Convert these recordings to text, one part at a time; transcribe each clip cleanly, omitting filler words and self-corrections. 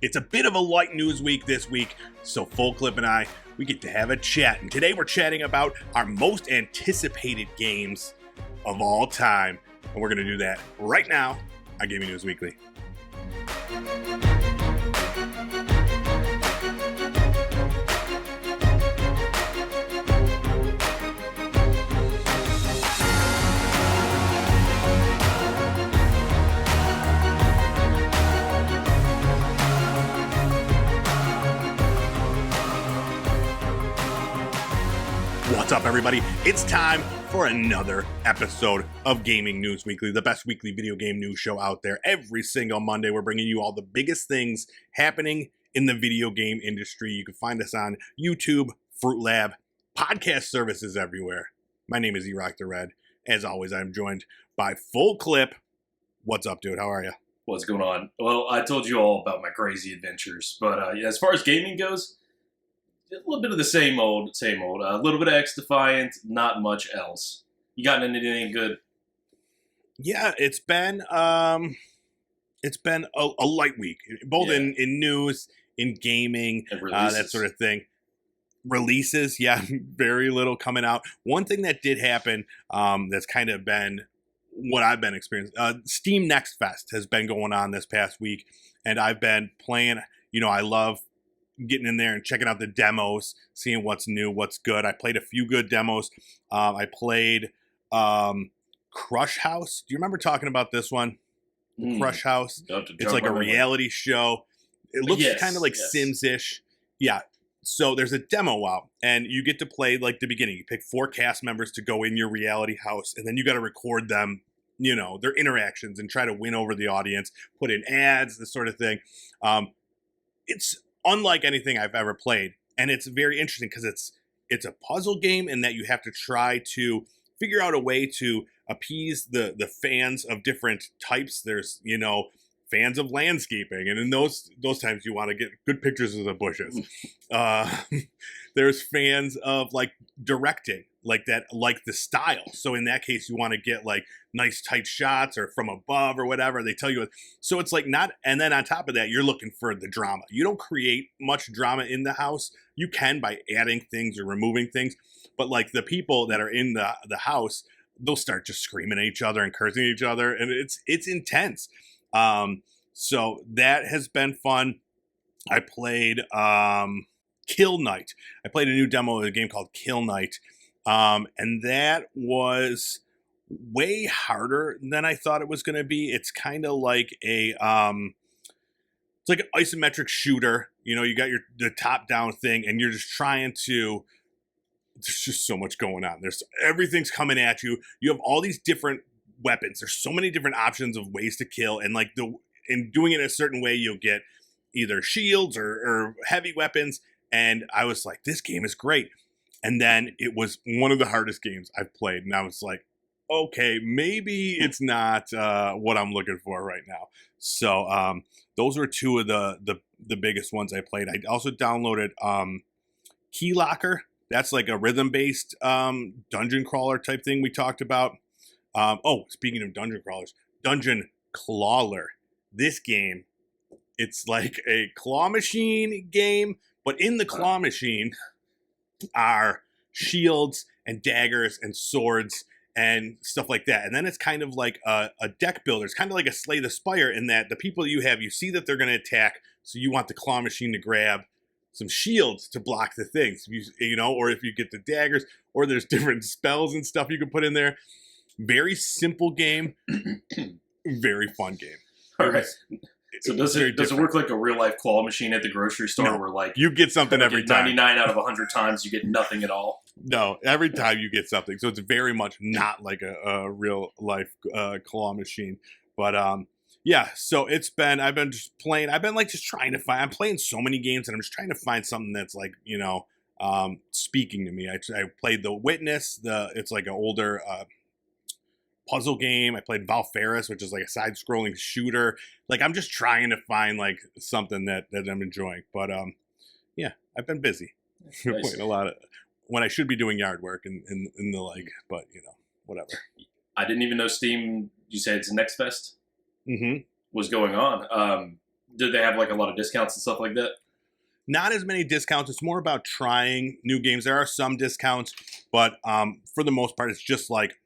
It's a bit of a light news week this week, so Full Clip and I, we get to have a chat. And today we're chatting about our most anticipated games of all time. And we're going to do that right now on Gaming News Weekly. What's up, everybody? It's time for another episode of Gaming News Weekly, the best weekly video game news show out there. Every single Monday, we're bringing you all the biggest things happening in the video game industry. You can find us on YouTube, Fruit Lab, podcast services everywhere. My name is E-Rock the Red. As always, I'm joined by Full Clip. What's up, dude? How are you? What's going on? Well, I told you all about my crazy adventures, but as far as gaming goes, a little bit of the same old. A little bit of X-Defiant, not much else. You got anything good? Yeah, it's been a light week, both in news, in gaming, that sort of thing. Releases, yeah, very little coming out. One thing that did happen, that's kind of been what I've been experiencing. Steam Next Fest has been going on this past week, and I've been playing. You know, I love getting in there and checking out the demos, seeing what's new, what's good. I played a few good demos. I played Crush House. Do you remember talking about this one? Crush House. It's like a reality show. It looks kind of like Sims-ish. Yeah. So there's a demo out, and you get to play like the beginning. You pick 4 cast members to go in your reality house, and then you got to record them, you know, their interactions and try to win over the audience, put in ads, this sort of thing. It's unlike anything I've ever played, and it's very interesting because it's a puzzle game in that you have to try to figure out a way to appease the fans of different types. There's, you know, fans of landscaping, and in those times you want to get good pictures of the bushes. There's fans of like directing, like the style. So in that case, you want to get like nice tight shots or from above or whatever. They tell you. So it's like not, and then on top of that, you're looking for the drama. You don't create much drama in the house. You can by adding things or removing things, but like the people that are in the house, they'll start just screaming at each other and cursing at each other, and it's intense. So that has been fun. I played Kill Knight. I played a new demo of a game called Kill Knight. And that was way harder than I thought it was going to be. It's kind of like it's like an isometric shooter. You know, you got the top down thing, and you're just trying to. There's just so much going on. Everything's coming at you. You have all these different weapons. There's so many different options of ways to kill, and like in doing it a certain way, you'll get either shields or heavy weapons. And I was like, this game is great. And then it was one of the hardest games I've played. And I was like, okay, maybe it's not what I'm looking for right now. So those were 2 of the biggest ones I played. I also downloaded Key Locker. That's like a rhythm-based dungeon crawler type thing we talked about. Speaking of dungeon crawlers, Dungeon Clawler. This game, it's like a claw machine game, but in the claw machine are shields and daggers and swords and stuff like that. And then it's kind of like a deck builder. It's kind of like a Slay the Spire in that the people you have, you see that they're going to attack, so you want the claw machine to grab some shields to block the things, you know, or if you get the daggers, or there's different spells and stuff you can put in there. Very simple game, very fun game. All right. So does it work like a real life claw machine at the grocery store where like you get something every time? 99 out of 100 times you get nothing at all. No, every time you get something. So it's very much not like a real life claw machine. But yeah, so I've been just playing. I've been like just trying to find. I'm playing so many games, and I'm just trying to find something that's like, you know, speaking to me. I played The Witness. It's like an older puzzle game. I played Valfaris, which is like a side-scrolling shooter. Like I'm just trying to find like something that I'm enjoying. But yeah, I've been busy. Nice. Playing a lot of when I should be doing yard work and the like. But you know, whatever. I didn't even know Steam. You said it's Next Fest. Mm-hmm. Was going on. Did they have like a lot of discounts and stuff like that? Not as many discounts. It's more about trying new games. There are some discounts, but for the most part, it's just like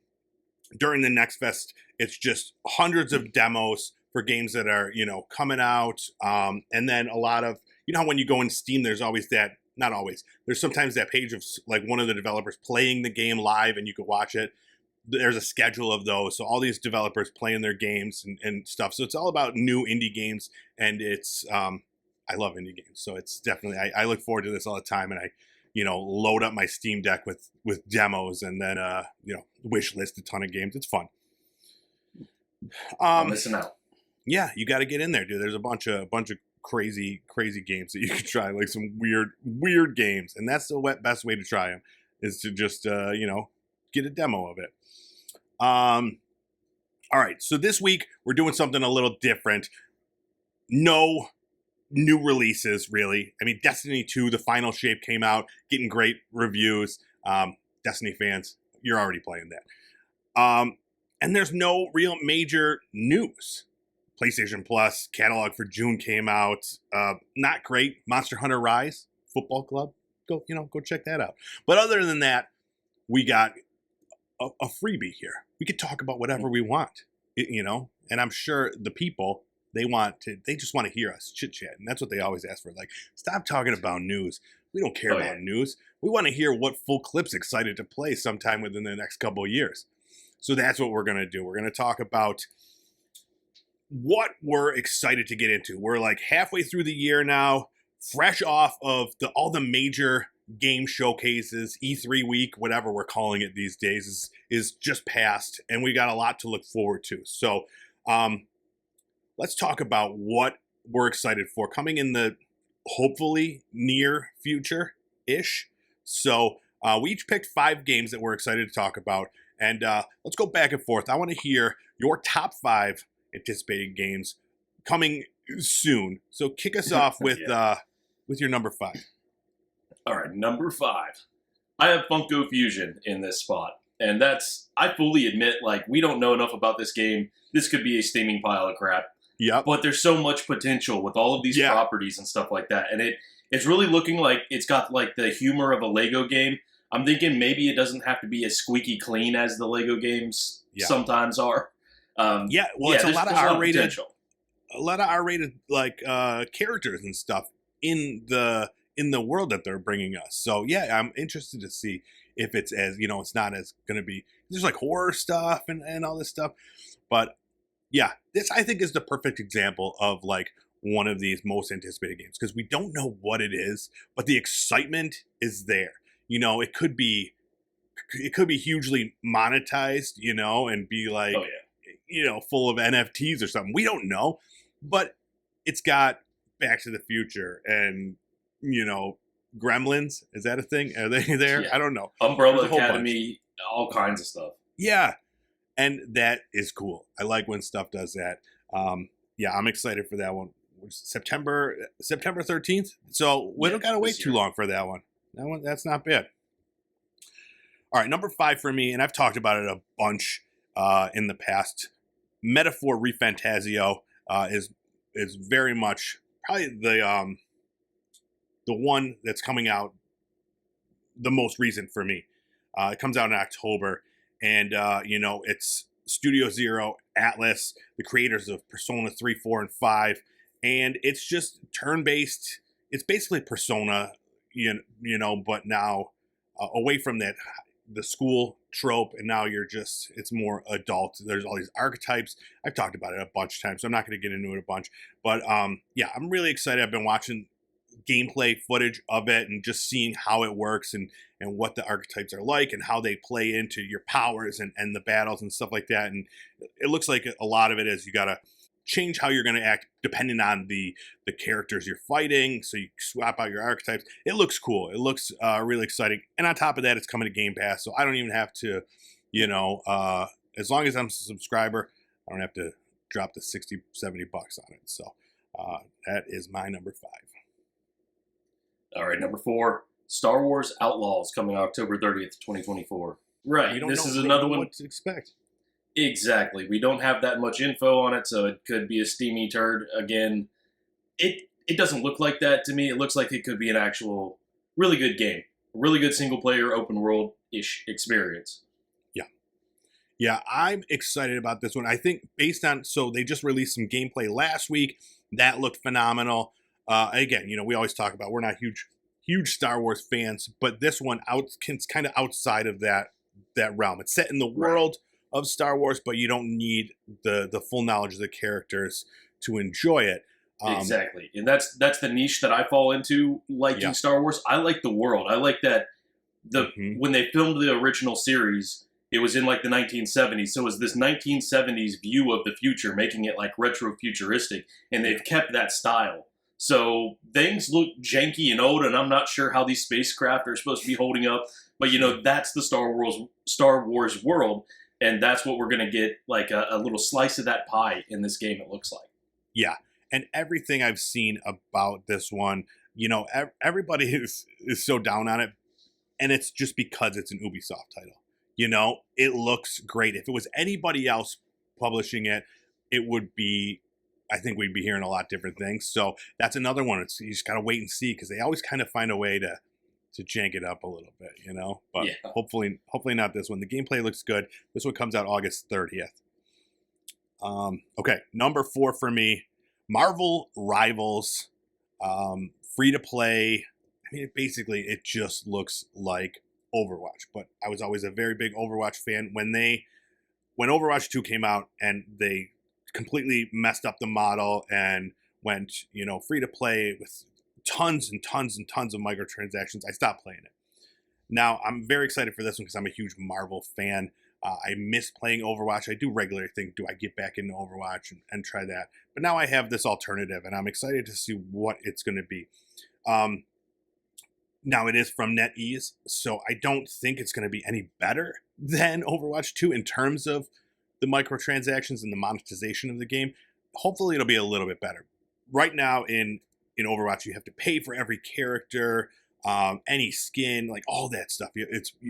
during the Next Fest, it's just hundreds of demos for games that are, coming out. And then a lot of, how when you go in Steam, there's always that, not always, there's sometimes that page of like one of the developers playing the game live and you can watch it. There's a schedule of those. So all these developers playing their games and stuff. So it's all about new indie games. And it's, I love indie games. So it's definitely, I look forward to this all the time. And I, load up my Steam Deck with demos and then, wish list a ton of games. It's fun. I'm missing out. Yeah, you got to get in there, dude. There's a bunch of crazy games that you can try, like some weird games. And that's the best way to try them is to just, get a demo of it. All right. So this week we're doing something a little different. No new releases, really. I mean, Destiny 2, the final shape came out, getting great reviews. Destiny fans, you're already playing that. And there's no real major news. PlayStation Plus catalog for June came out. Not great. Monster Hunter Rise Football Club. Go check that out. But other than that, we got a freebie here. We could talk about whatever we want, and I'm sure the people, they just want to hear us chit chat. And that's what they always ask for. Like, stop talking about news. We don't care about news. We want to hear what Full Clip's excited to play sometime within the next couple of years. So that's what we're going to do. We're going to talk about what we're excited to get into. We're like halfway through the year now, fresh off of all the major game showcases. E3 week, whatever we're calling it these days, is just past, and we got a lot to look forward to. So let's talk about what we're excited for coming in the hopefully near future-ish. So we each picked 5 games that we're excited to talk about, and let's go back and forth. I want to hear your top 5 anticipated games coming soon. So kick us off with your number 5. All right, number 5. I have Funko Fusion in this spot, and I fully admit, like, we don't know enough about this game. This could be a steaming pile of crap. Yep. But there's so much potential with all of these properties and stuff like that, and it's really looking like it's got like the humor of a Lego game. I'm thinking maybe it doesn't have to be as squeaky clean as the Lego games sometimes are. It's a lot of R-rated, like characters and stuff in the world that they're bringing us. So yeah, I'm interested to see if it's as it's not as going to be. There's like horror stuff and all this stuff, but yeah, this I think is the perfect example of like one of these most anticipated games because we don't know what it is, but the excitement is there. It could be hugely monetized, and be like, full of NFTs or something. We don't know, but it's got Back to the Future and, Gremlins. Is that a thing? Are they there? Yeah. I don't know. Umbrella Academy, all kinds of stuff. Yeah. And that is cool. I like when stuff does that. I'm excited for that one. September 13th. So we don't got to wait too long for that one. That's not bad. All right, number 5 for me, and I've talked about it a bunch in the past. Metaphor ReFantazio is very much probably the one that's coming out the most recent for me. It comes out in October, and it's Studio Zero, Atlas, the creators of Persona 3, 4, and 5, and it's just turn-based. It's basically Persona, but now away from that the school trope, and now it's more adult. There's all these archetypes. I've talked about it a bunch of times, so I'm not going to get into it a bunch. But I'm really excited. I've been watching gameplay footage of it and just seeing how it works and what the archetypes are like and how they play into your powers and the battles and stuff like that. And it looks like a lot of it is you got to change how you're going to act depending on the characters you're fighting. So you swap out your archetypes. It looks cool. It looks really exciting. And on top of that, it's coming to Game Pass. So I don't even have to, as long as I'm a subscriber, I don't have to drop the $60, $70 on it. So that is my number 5. All right, number 4, Star Wars Outlaws coming October 30th, 2024. Right, this is another one. What to expect. Exactly. We don't have that much info on it, so it could be a steamy turd. Again, It doesn't look like that to me. It looks like it could be an actual really good game, a really good single player open world ish experience. Yeah, I'm excited about this one. I think so they just released some gameplay last week that looked phenomenal. Again, we always talk about we're not huge Star Wars fans, but this one it's kind of outside of that realm. It's set in the world of Star Wars, but you don't need the full knowledge of the characters to enjoy it. Exactly, and that's the niche that I fall into liking Star Wars. I like the world. I like that when they filmed the original series, it was in like the 1970s, so it was this 1970s view of the future, making it like retro-futuristic, and they've kept that style. So things look janky and old, and I'm not sure how these spacecraft are supposed to be holding up, but that's the Star Wars world, and that's what we're going to get, like a little slice of that pie in this game, it looks like. Yeah, and everything I've seen about this one, everybody is so down on it, and it's just because it's an Ubisoft title. It looks great. If it was anybody else publishing it, I think we'd be hearing a lot different things. So that's another one. You just got to wait and see, because they always kind of find a way to jank it up a little bit, But hopefully not this one. The gameplay looks good. This one comes out August 30th. Okay, number 4 for me, Marvel Rivals, free to play. I mean, basically, it just looks like Overwatch, but I was always a very big Overwatch fan. When Overwatch 2 came out and they completely messed up the model and went, free to play with tons and tons and tons of microtransactions, I stopped playing it. Now, I'm very excited for this one because I'm a huge Marvel fan. I miss playing Overwatch. I do regularly think, do I get back into Overwatch and try that? But now I have this alternative, and I'm excited to see what it's going to be. Now, it is from NetEase, so I don't think it's going to be any better than Overwatch 2 in terms of the microtransactions and the monetization of the game. Hopefully, it'll be a little bit better. Right now, in Overwatch, you have to pay for every character, any skin, like all that stuff. You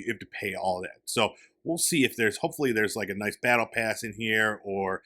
have to pay all that. So we'll see if hopefully there's like a nice battle pass in here, or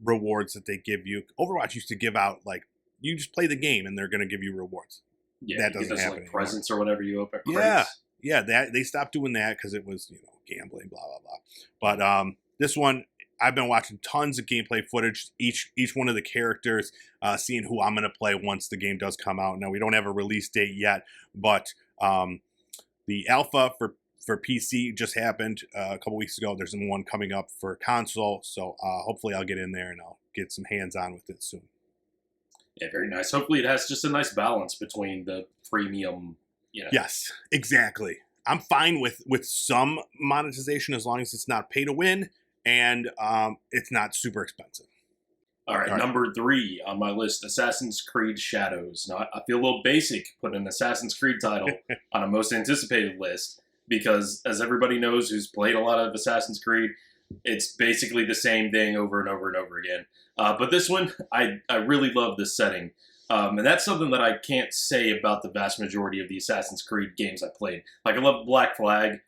rewards that they give you. Overwatch used to give out, like, you just play the game and they're going to give you rewards. Yeah, that doesn't happen. Like presents or whatever you open. Yeah. That they stopped doing that because it was gambling, blah blah blah. But this one, I've been watching tons of gameplay footage. Each one of the characters, seeing who I'm going to play once the game does come out. Now, we don't have a release date yet, but the alpha for PC just happened a couple weeks ago. There's one coming up for console, so hopefully I'll get in there and I'll get some hands on with it soon. Yeah, very nice. Hopefully it has just a nice balance between the premium, Yes, exactly. I'm fine with some monetization as long as it's not pay to win and it's not super expensive. All right, number 3 on my list, Assassin's Creed Shadows. Now, I feel a little basic putting an Assassin's Creed title on a most anticipated list because, as everybody knows who's played a lot of Assassin's Creed, it's basically the same thing over and over and over again. But this one, I really love this setting. And that's something that I can't say about the vast majority of the Assassin's Creed games I played. Like, I love Black Flag.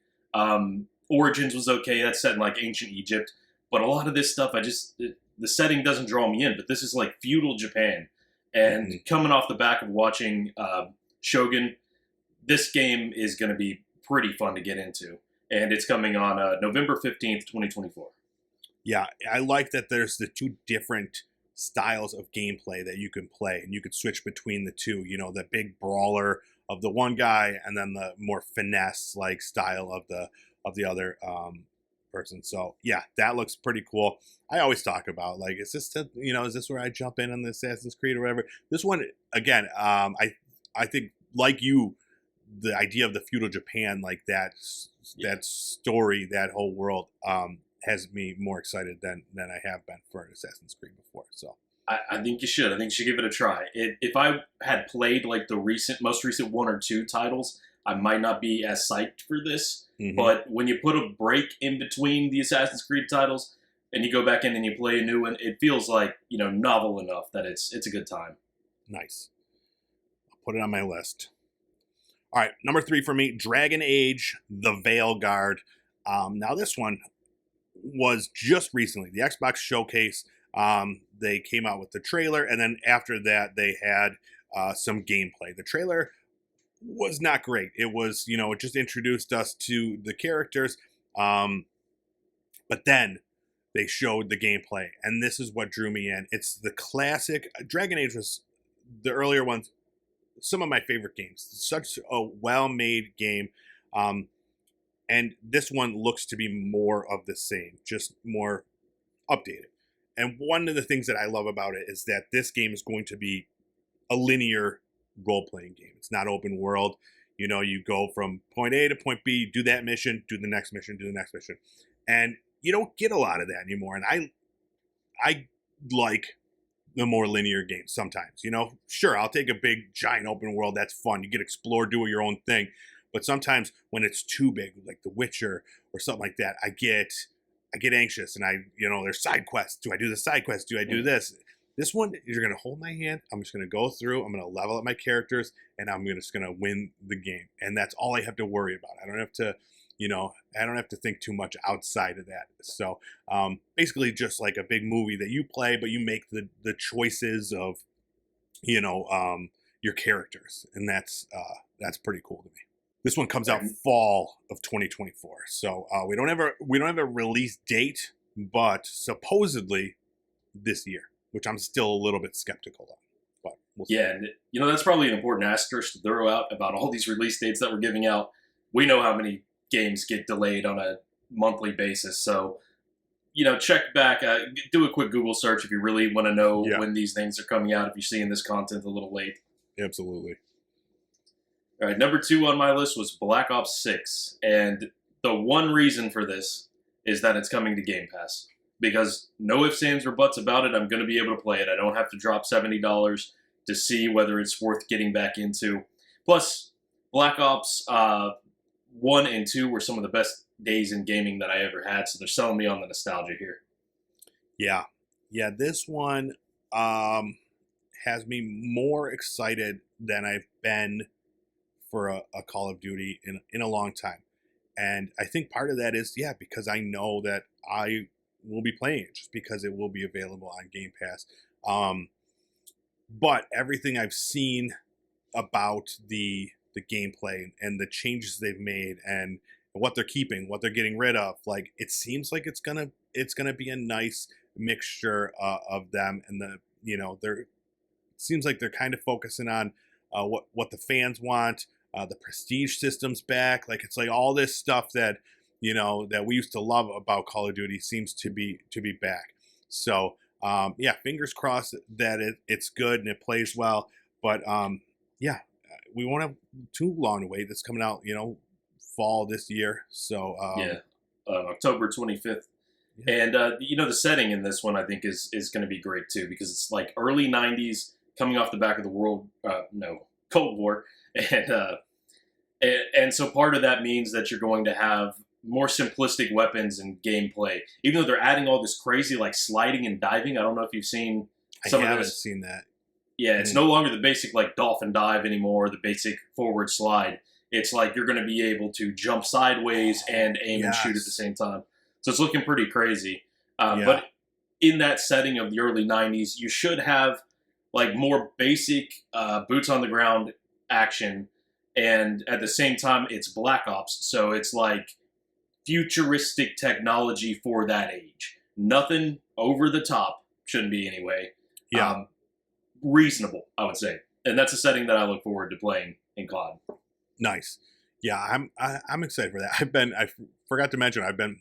Origins was okay. That's set in, like, ancient Egypt. But a lot of this stuff, the setting doesn't draw me in. But this is, like, feudal Japan. And coming off the back of watching Shogun, this game is going to be pretty fun to get into. And it's coming on November 15th, 2024. Yeah, I like that there's the 2 different styles of gameplay that you can play, and you could switch between the 2. The big brawler of the one guy, and then the more finesse-like style of the other person. So yeah, that looks pretty cool. I always talk about, like, is this where I jump in on the Assassin's Creed or whatever? This one, again, I think, like you, the idea of the feudal Japan, like that story, that whole world, has me more excited than I have been for an Assassin's Creed before. So I think you should. I think you should give it a try. If I had played like the most recent 1 or 2 titles, I might not be as psyched for this. But when you put a break in between the Assassin's Creed titles and you go back in and you play a new one, it feels like novel enough that it's a good time. Nice. I'll put it on my list. All right, number 3 for me, Dragon Age: The Veilguard. Now this one was just recently, the Xbox Showcase They came out with the trailer, and then after that, they had some gameplay. The trailer was not great. It was, it just introduced us to the characters, but then they showed the gameplay, and this is what drew me in. It's the classic. Dragon Age was the earlier ones, some of my favorite games. Such a well-made game. And this one looks to be more of the same, just more updated. And one of the things that I love about it is that this game is going to be a linear role-playing game. It's not open world. You go from point A to point B, do that mission, do the next mission, do the next mission. And you don't get a lot of that anymore. And I like the more linear games sometimes. Sure, I'll take a big, giant open world. That's fun. You get to explore, do your own thing. But sometimes when it's too big, like The Witcher or something like that, I get anxious, and there's side quests. Do I do the side quest? Do I do this? This one, you're going to hold my hand. I'm just going to go through. I'm going to level up my characters, and I'm just going to win the game. And that's all I have to worry about. I don't have to think too much outside of that. So basically just like a big movie that you play, but you make the choices of, your characters. And that's pretty cool to me. This one comes out fall of 2024. So we don't have a release date, but supposedly this year, which I'm still a little bit skeptical of. But we'll see. Yeah, and that's probably an important asterisk to throw out about all these release dates that we're giving out. We know how many games get delayed on a monthly basis. So, check back, do a quick Google search if you really want to know when these things are coming out, if you're seeing this content a little late. Absolutely. All right, number 2 on my list was Black Ops 6. And the one reason for this is that it's coming to Game Pass. Because no ifs, ands, or buts about it, I'm going to be able to play it. I don't have to drop $70 to see whether it's worth getting back into. Plus, Black Ops 1 and 2 were some of the best days in gaming that I ever had, so they're selling me on the nostalgia here. Yeah, this one has me more excited than I've been for a Call of Duty in a long time. And I think part of that is, because I know that I will be playing it just because it will be available on Game Pass. But everything I've seen about the gameplay and the changes they've made and what they're keeping, what they're getting rid of, like, it seems like it's gonna be a nice mixture of them, and it seems like they're kind of focusing on what the fans want. The prestige system's back. Like, it's like all this stuff that that we used to love about Call of Duty seems to be back. So fingers crossed that it's good and it plays well. But we won't have too long to wait. It's coming out, fall this year. So October 25th. Yeah. And the setting in this one I think is going to be great too, because it's like early 90s, coming off the back of the Cold War, and so part of that means that you're going to have more simplistic weapons and gameplay, even though they're adding all this crazy like sliding and diving. I don't know if you've seen some of this. I haven't seen that. Yeah, it's no longer the basic like dolphin dive anymore, the basic forward slide. It's like you're going to be able to jump sideways and aim and shoot at the same time. So it's looking pretty crazy. But in that setting of the early 90s, you should have like more basic boots on the ground action. And at the same time, it's Black Ops. So it's like futuristic technology for that age. Nothing over the top, shouldn't be anyway. Yeah. Reasonable, I would say. And that's a setting that I look forward to playing in COD. Nice. Yeah, I'm excited for that. I forgot to mention, I've been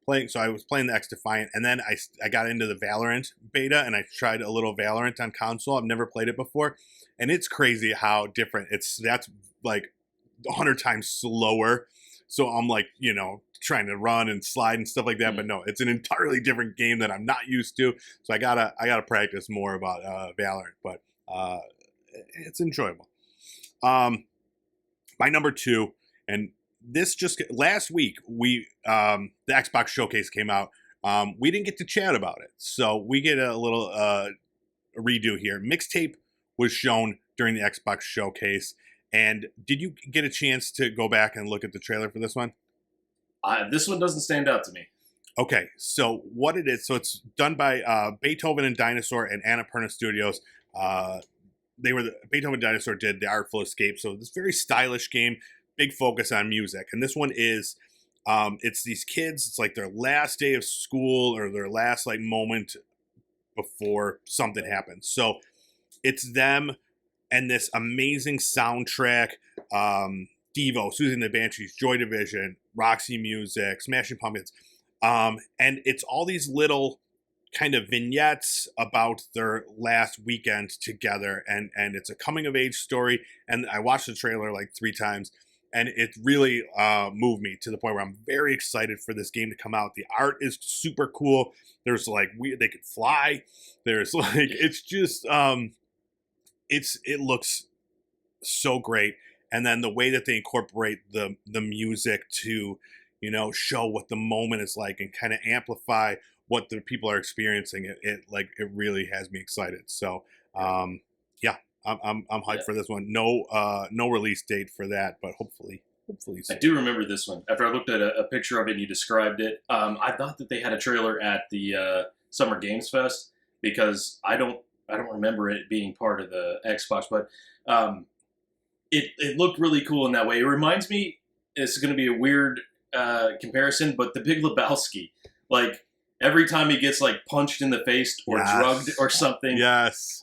playing, so I was playing the X-Defiant, and then I got into the Valorant beta, and I tried a little Valorant on console. I've never played it before, and it's crazy how different. That's like 100 times slower. So I'm like, trying to run and slide and stuff like that. But no, it's an entirely different game that I'm not used to. So I gotta practice more about Valorant, but it's enjoyable. My number 2, and this just last week the Xbox Showcase came out. We didn't get to chat about it, so we get a little redo here. Mixtape was shown during the Xbox Showcase. And did you get a chance to go back and look at the trailer for this one? This one doesn't stand out to me. Okay, so what it is, so it's done by Beethoven and Dinosaur and Annapurna Studios. Beethoven and Dinosaur did The Artful Escape, so this very stylish game, big focus on music. And this one is, it's these kids, it's like their last day of school or their last like moment before something happens. So it's them and this amazing soundtrack. Devo, Susie and the Banshees, Joy Division, Roxy Music, Smashing Pumpkins. And it's all these little kind of vignettes about their last weekend together. And it's a coming of age story. And I watched the trailer like 3 times. And it really moved me to the point where I'm very excited for this game to come out. The art is super cool. There's like they could fly. There's like it's just it looks so great. And then the way that they incorporate the music to, you know, show what the moment is like and kind of amplify what the people are experiencing, it really has me excited. So yeah, I'm hyped for this one. No release date for that, but hopefully soon. I do remember this one. After I looked at a picture of it and you described it, I thought that they had a trailer at the Summer Games Fest, because I don't remember it being part of the Xbox, but it looked really cool in that way. It reminds me, it's going to be a weird comparison, but the Big Lebowski, like every time he gets like punched in the face or drugged or something,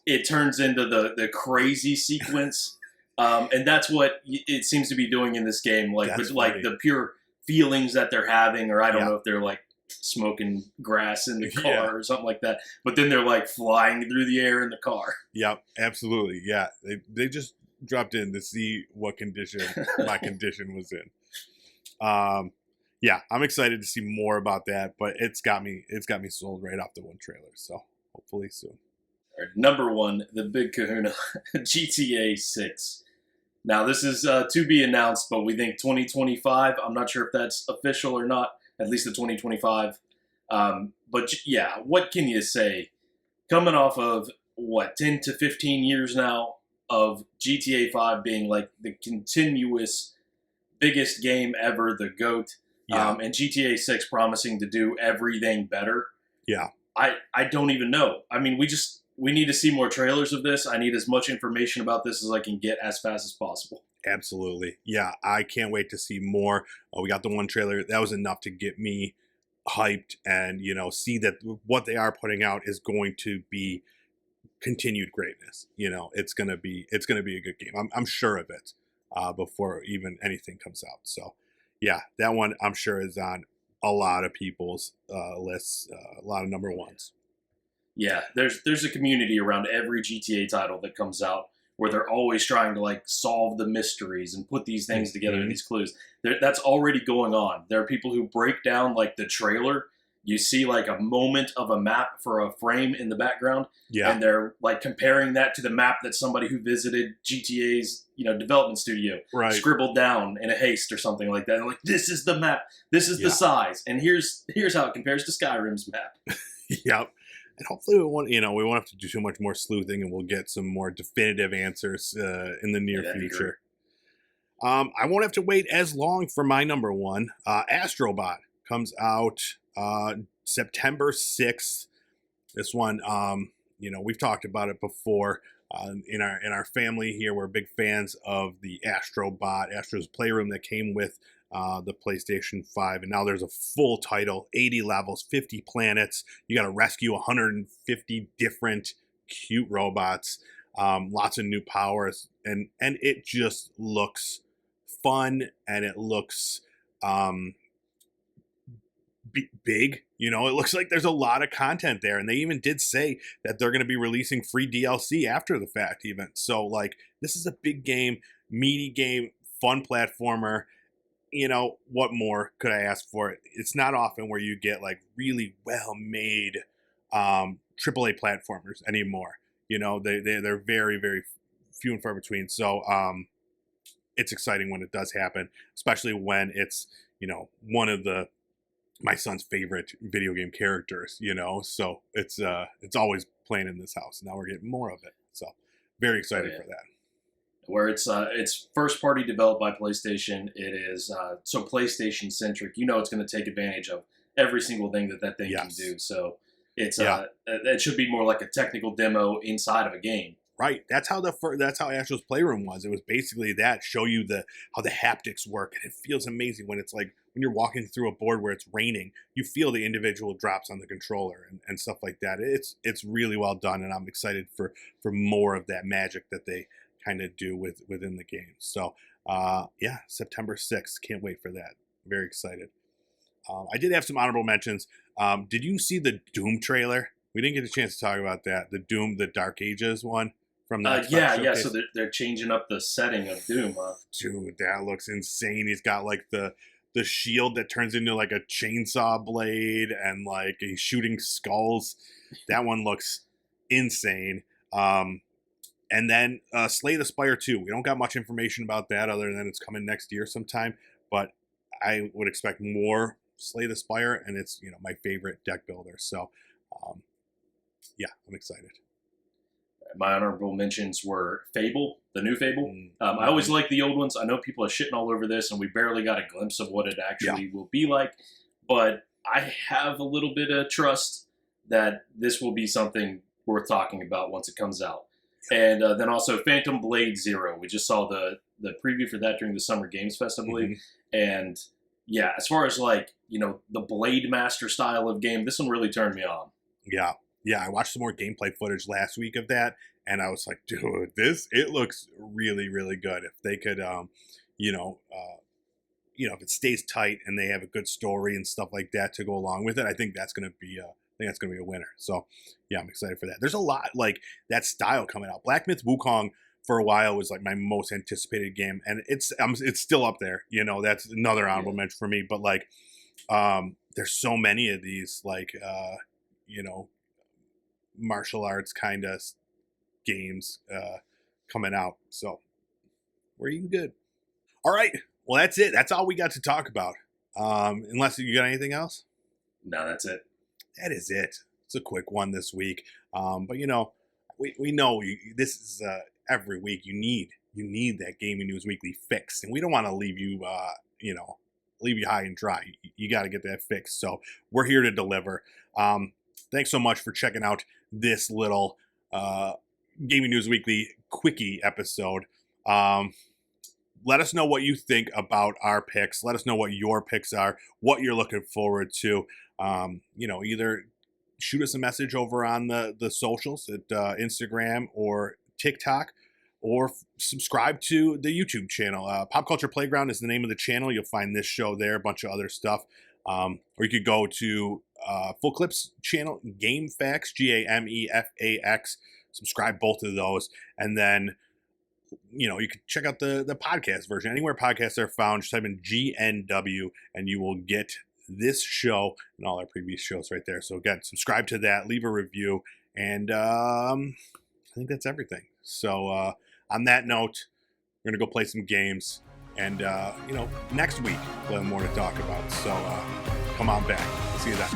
it turns into the crazy sequence. And that's what it seems to be doing in this game, like with like the pure feelings that they're having, or I don't know if they're like smoking grass in the car or something like that, but then they're like flying through the air in the car. Yep, absolutely. Yeah, they just dropped in to see what condition my condition was in. Yeah, I'm excited to see more about that, but it's got me sold right off the one trailer, so hopefully soon. Number 1, the big kahuna, GTA 6. Now, this is to be announced, but we think 2025. I'm not sure if that's official or not, at least the 2025. But yeah, what can you say? Coming off of, 10 to 15 years now of GTA 5 being like the continuous biggest game ever, the GOAT, and GTA 6 promising to do everything better. Yeah. I don't even know. I mean, we need to see more trailers of this. I need as much information about this as I can get as fast as possible. Absolutely. Yeah, I can't wait to see more. We got the one trailer. That was enough to get me hyped and, you know, see that what they are putting out is going to be continued greatness. You know, it's going to be a good game. I'm sure of it before even anything comes out. So, yeah, that one I'm sure is on a lot of people's lists, a lot of number ones. Yeah, there's a community around every GTA title that comes out where they're always trying to like solve the mysteries and put these things together and these clues. That's already going on. There are people who break down like the trailer. You see like a moment of a map for a frame in the background, and they're like comparing that to the map that somebody who visited GTA's development studio scribbled down in a haste or something like that. And like, this is the map, this is the size, and here's how it compares to Skyrim's map. Yep. And hopefully we won't have to do too much more sleuthing, and we'll get some more definitive answers in the near future. I won't have to wait as long for my number 1. Astrobot comes out September 6th. This one, we've talked about it before. In our family here, we're big fans of the Astrobot, Astro's Playroom that came with the PlayStation 5, and now there's a full title, 80 levels, 50 planets. You got to rescue 150 different cute robots, lots of new powers, and it just looks fun, and it looks big. It looks like there's a lot of content there, and they even did say that they're going to be releasing free DLC after the fact even. So like, this is a big game, meaty game, fun platformer. What more could I ask for it? It's not often where you get like really well-made AAA platformers anymore. They're very, very few and far between. So it's exciting when it does happen, especially when it's, one of my son's favorite video game characters, so it's always playing in this house. Now we're getting more of it. So very excited for that. Where it's first party developed by PlayStation. It is so PlayStation centric. It's going to take advantage of every single thing that thing can do. So it's it should be more like a technical demo inside of a game. Right. That's how Astro's Playroom was. It was basically that, show you how the haptics work, and it feels amazing when it's like when you're walking through a board where it's raining, you feel the individual drops on the controller and stuff like that. It's really well done, and I'm excited for more of that magic that they kind of do within the game. So September 6th. Can't wait for that. Very excited. I did have some honorable mentions. Did you see the Doom trailer? We didn't get a chance to talk about that. The Doom, the Dark Ages one. From the Xbox so they're changing up the setting of Doom. Dude, that looks insane. He's got like the shield that turns into like a chainsaw blade, and like he's shooting skulls. That one looks insane. And then Slay the Spire 2. We don't got much information about that other than it's coming next year sometime, but I would expect more Slay the Spire, and it's my favorite deck builder. So I'm excited. My honorable mentions were Fable, the new Fable. I always like the old ones. I know people are shitting all over this, and we barely got a glimpse of what it actually will be like. But I have a little bit of trust that this will be something worth talking about once it comes out. And then also Phantom Blade Zero. We just saw the preview for that during the Summer Games Fest, I believe. And yeah, as far as like, the Blade Master style of game, this one really turned me on. Yeah, I watched some more gameplay footage last week of that, and I was like, dude, it looks really, really good. If they could, if it stays tight and they have a good story and stuff like that to go along with it, I think that's going to be a winner. So, yeah, I'm excited for that. There's a lot like that style coming out. Black Myth Wukong for a while was like my most anticipated game, and it's still up there. That's another honorable mention for me. But like, there's so many of these like, martial arts kind of games coming out, so we're eating good. All right, well, that's it. That's all we got to talk about, unless you got anything else. No, that's it. That is it. It's a quick one this week, but we know this is every week you need that Gaming News Weekly fixed, and we don't want to leave you leave you high and dry. You got to get that fixed, so we're here to deliver. Thanks so much for checking out this little Gaming News Weekly quickie episode. Let us know what you think about our picks. Let us know what your picks are, what you're looking forward to. Either shoot us a message over on the socials at Instagram or TikTok, or subscribe to the YouTube channel. Pop Culture Playground is the name of the channel. You'll find this show there, a bunch of other stuff. Or you could go to Full Clips channel, GameFAQs, GameFAX. Subscribe both of those, and then you can check out the podcast version anywhere podcasts are found. Just type in GNW, and you will get this show and all our previous shows right there. So again, subscribe to that, leave a review, and I think that's everything. So on that note, we're gonna go play some games, and next week we'll have more to talk about. So come on back. See you then.